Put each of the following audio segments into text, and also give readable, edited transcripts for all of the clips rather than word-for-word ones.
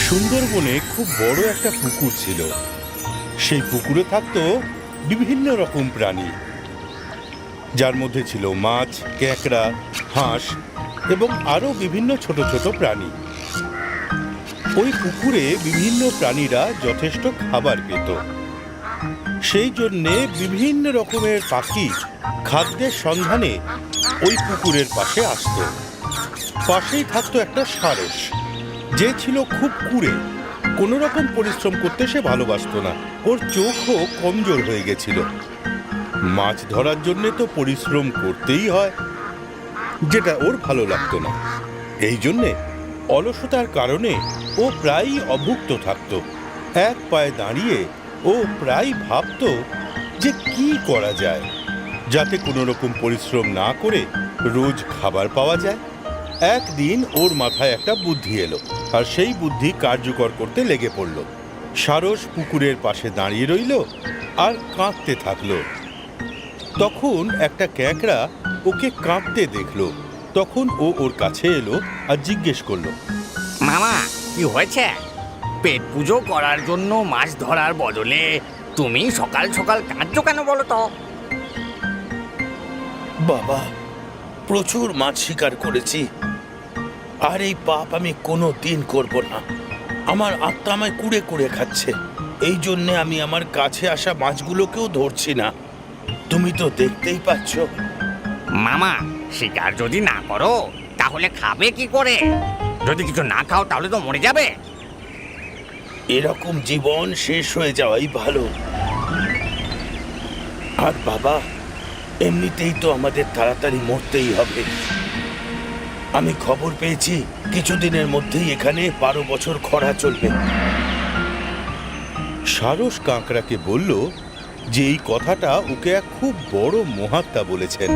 সুন্দরবনে খুব বড় একটা পুকুর ছিল। সেই পুকুরে থাকতো বিভিন্ন রকম প্রাণী, যার মধ্যে ছিল মাছ, ক্যাঁকড়া, হাঁস এবং আরো বিভিন্ন ছোট ছোট প্রাণী। ওই পুকুরে বিভিন্ন প্রাণীরা যথেষ্ট খাবার পেত। সেই জন্যে বিভিন্ন রকমের পাখি খাদ্যের সন্ধানে ওই পুকুরের পাশে আসতো। পাশেই থাকতো একটা সারস, যে ছিল খুব কুঁড়ে। কোনো রকম পরিশ্রম করতে সে ভালোবাসতো না। ওর চোখও কমজোর হয়ে গেছিল। মাছ ধরার জন্যে তো পরিশ্রম করতেই হয়, যেটা ওর ভালো লাগতো না। এই জন্যে অলসতার কারণে ও প্রায়ই অভুক্ত থাকত। এক পায়ে দাঁড়িয়ে ও প্রায় ভাবতো যে কি করা যায় যাতে কোনো রকম পরিশ্রম না করে রোজ খাবার পাওয়া যায়। একদিন ওর মাথায় একটা বুদ্ধি এলো, আর সেই বুদ্ধি কার্যকর করতে লেগে পড়ল। সারস পুকুরের পাশে দাঁড়িয়ে রইল আর কাঁদতে থাকলো। তখন একটা ক্যাঁকড়া ওকে কাঁদতে দেখলো। তখন ও ওর কাছে এলো আর জিজ্ঞেস করলো, মামা, কি হয়েছে? পেট পুজো করার জন্য মাছ ধরার বদলে তুমি সকাল সকাল কাঁদছো কেন বলো তো? বাবা, প্রচুর মাছ শিকার করেছি, আর এই পাপ আমি কোনো দিন করব না। আমার আত্মা আমায় কুড়ে কুড়ে খাচ্ছে। এই জন্যে আমি আমার কাছে আসা মাছগুলোকেও ধরছি না। তুমি তো দেখতেই পাচ্ছ। মামা, শিকার যদি না করো তাহলে খাবে কি করে? যদি কিছু না খাও তাহলে তো মরে যাবে। এরকম জীবন শেষ হয়ে যাওয়াই ভালো। আর বাবা, এমনিতেই তো আমাদের তাড়াতাড়ি মরতেই হবে। আমি খবর পেয়েছি কিছুদিনের মধ্যেই এখানে 12 বছর খরা চলবে। সারস কাঁকড়াকে বলল যে এই কথাটা ওকে এক খুব বড় মহাত্মা বলেছেন,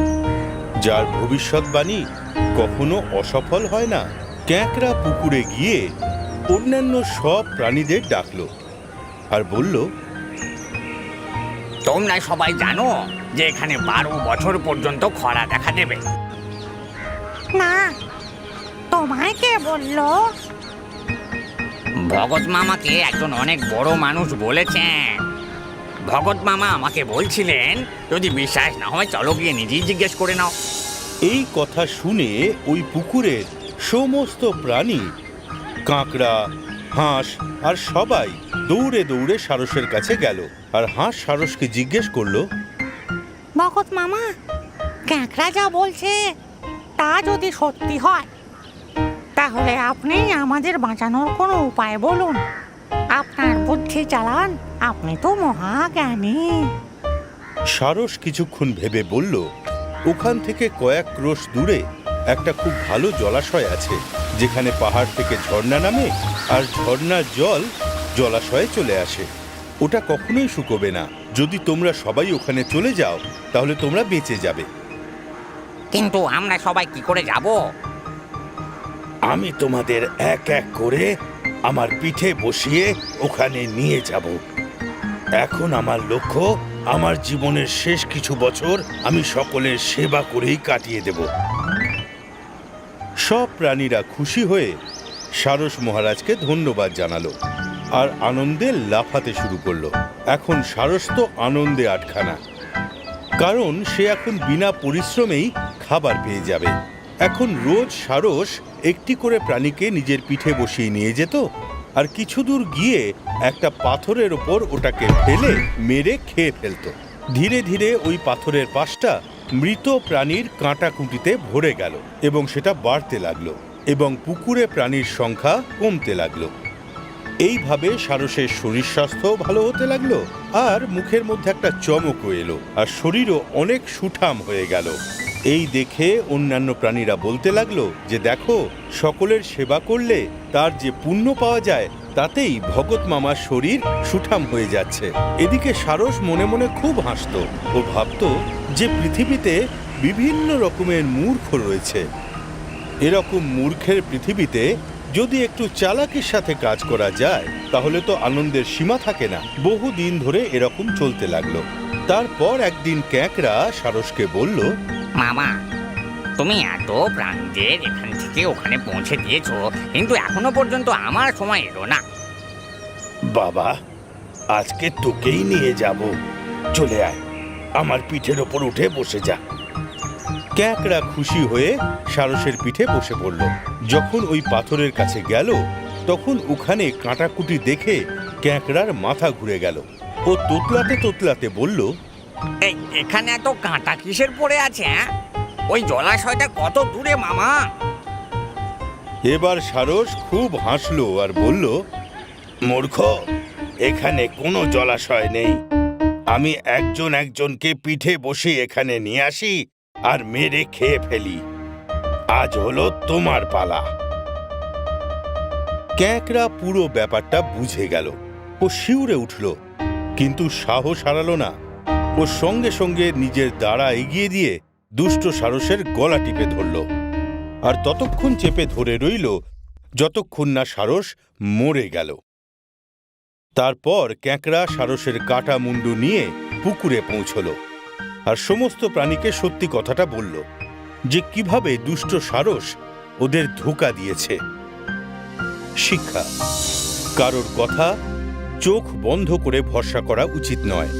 যার ভবিষ্যৎবাণী কখনো অসফল হয় না। ক্যাঁকড়া পুকুরে গিয়ে অন্যান্য সব প্রাণীদের ডাকলো আর বলল, তোমরা সবাই জানো যে এখানে 12 বছর পর্যন্ত খরা দেখা দেবে। না, তোমায় কে বললো? ভগৎ মামাকে একজন অনেক বড় মানুষ বলেছেন। ভগৎ মামা আমাকে বলছিলেন, যদি বিশ্বাস না হয় চলো গিয়ে নিজেই জিজ্ঞেস করে নাও। এই কথা শুনে ওই পুকুরের সমস্ত প্রাণী, কাঁকড়া, হাঁস আর সবাই দৌড়ে দৌড়ে সারসের কাছে গেল। আর হাঁস সারসকে জিজ্ঞেস করলো, ভগৎ মামা, ক্যাঁকড়া যা বলছে তা যদি সত্যি হয় তাহলে আপনি আমাদের বাঁচানোর কোনো উপায় বলুন। আপনার বুদ্ধি চালান, আপনি তো মহাজ্ঞানী। সারস কিছুক্ষণ ভেবে বলল, ওখান থেকে কয়েক ক্রোশ দূরে একটা খুব ভালো জলাশয় আছে, যেখানে পাহাড় থেকে ঝর্ণা নামে আর ঝর্ণার জল জলাশয়ে চলে আসে। ওটা কখনোই শুকোবে না। যদি তোমরা সবাই ওখানে চলে যাও তাহলে তোমরা বেঁচে যাবে। কিন্তু আমরা সবাই কি করে যাব? আমি তোমাদের এক এক করে আমার পিঠে বসিয়ে ওখানে নিয়ে যাব। এখন আমার লক্ষ্য, আমার জীবনের শেষ কিছু বছর আমি সকলের সেবা করেই কাটিয়ে দেব। সব প্রাণীরা খুশি হয়ে সারস মহারাজকে ধন্যবাদ জানালো আর আনন্দে লাফাতে শুরু করলো। এখন সারস তো আনন্দে আটখানা, কারণ সে এখন বিনা পরিশ্রমেই খাবার পেয়ে যাবে। এখন রোজ সারস একটি করে প্রাণীকে নিজের পিঠে বসিয়ে নিয়ে যেত, আর কিছু দূর গিয়ে একটা পাথরের ওপর ওটাকে ফেলে মেরে খেয়ে ফেলত। ধীরে ধীরে ওই পাথরের পাশটা মৃত প্রাণীর কাঁটাকুটিতে ভরে গেল এবং সেটা বাড়তে লাগলো এবং পুকুরে প্রাণীর সংখ্যা কমতে লাগলো। এইভাবে সারসের শরীর স্বাস্থ্য ভালো হতে লাগলো, আর মুখের মধ্যে একটা চমকও এলো, আর শরীরও অনেক সুঠাম হয়ে গেল। এই দেখে অন্যান্য প্রাণীরা বলতে লাগলো যে দেখো, সকলের সেবা করলে তার যে পুণ্য পাওয়া যায় তাতেই ভগৎ মামার শরীর সুঠাম হয়ে যাচ্ছে। এদিকে সারস মনে মনে খুব হাসত। ও ভাবত যে পৃথিবীতে বিভিন্ন রকমের মূর্খ রয়েছে। এরকম মূর্খের পৃথিবীতে যদি একটু চালাকির সাথে কাজ করা যায় তাহলে তো আনন্দের সীমা থাকে না। বহুদিন ধরে এরকম চলতে লাগলো। তারপর একদিন ক্যাঁকড়া সারসকে বলল, মামা, তুমি এত প্রাণীদের এখান থেকে আমাকে ওখানে পৌঁছে দিয়েছো, কিন্তু এখনো পর্যন্ত আমার সময় এলো না। বাবা, আজকে তোকেই নিয়ে যাব। চলে আয়, আমার পিঠের ওপর উঠে বসে যা। ক্যাকড়া খুশি হয়ে সারসের পিঠে বসে পড়ল। যখন ওই পাথরের কাছে গেল, তখন ওখানে কাঁটাকুটি দেখে ক্যাকড়ার মাথা ঘুরে গেল। ও তোতলাতে তোতলাতে বলল, এই এখানে এত কাঁটা কিসের পড়ে আছে? হ্যাঁ, ওই জলাশয়টা কত দূরে মামা? এবার সারস খুব হাসলো আর বলল, মূর্খ, এখানে কোনো জলাশয় নেই। আমি একজনকে পিঠে বসে এখানে নিয়ে আসি আর মেরে খেয়ে ফেলি। আজ হলো তোমার পালা। ক্যাকড়া পুরো ব্যাপারটা বুঝে গেল। ও শিউরে উঠল, কিন্তু সাহস হারালো না। ও সঙ্গে সঙ্গে নিজের দাঁড়া এগিয়ে দিয়ে দুষ্ট সারসের গলা টিপে ধরল, আর ততক্ষণ চেপে ধরে রইল যতক্ষণ না সারস মরে গেল। তারপর ক্যাকড়া সারসের কাটা মুন্ডু নিয়ে পুকুরে পৌঁছল আর সমস্ত প্রাণীকে সত্যি কথাটা বলল যে কিভাবে দুষ্ট সারস ওদের ধোঁকা দিয়েছে। শিক্ষা: কারোর কথা চোখ বন্ধ করে ভরসা করা উচিত নয়।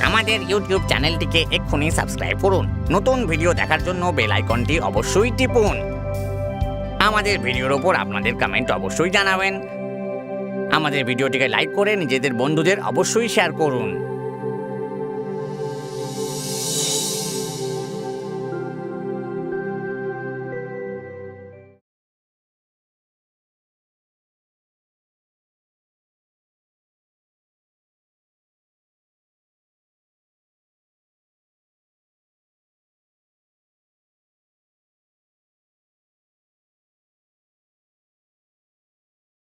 আমাদের ইউটিউব চ্যানেলটিকে এক্ষুনি সাবস্ক্রাইব করুন। নতুন ভিডিও দেখার জন্য বেল আইকনটি অবশ্যই টিপুন। আমাদের ভিডিওর ওপর আপনাদের কমেন্ট অবশ্যই জানাবেন। আমাদের ভিডিওটিকে লাইক করে নিজেদের বন্ধুদের অবশ্যই শেয়ার করুন।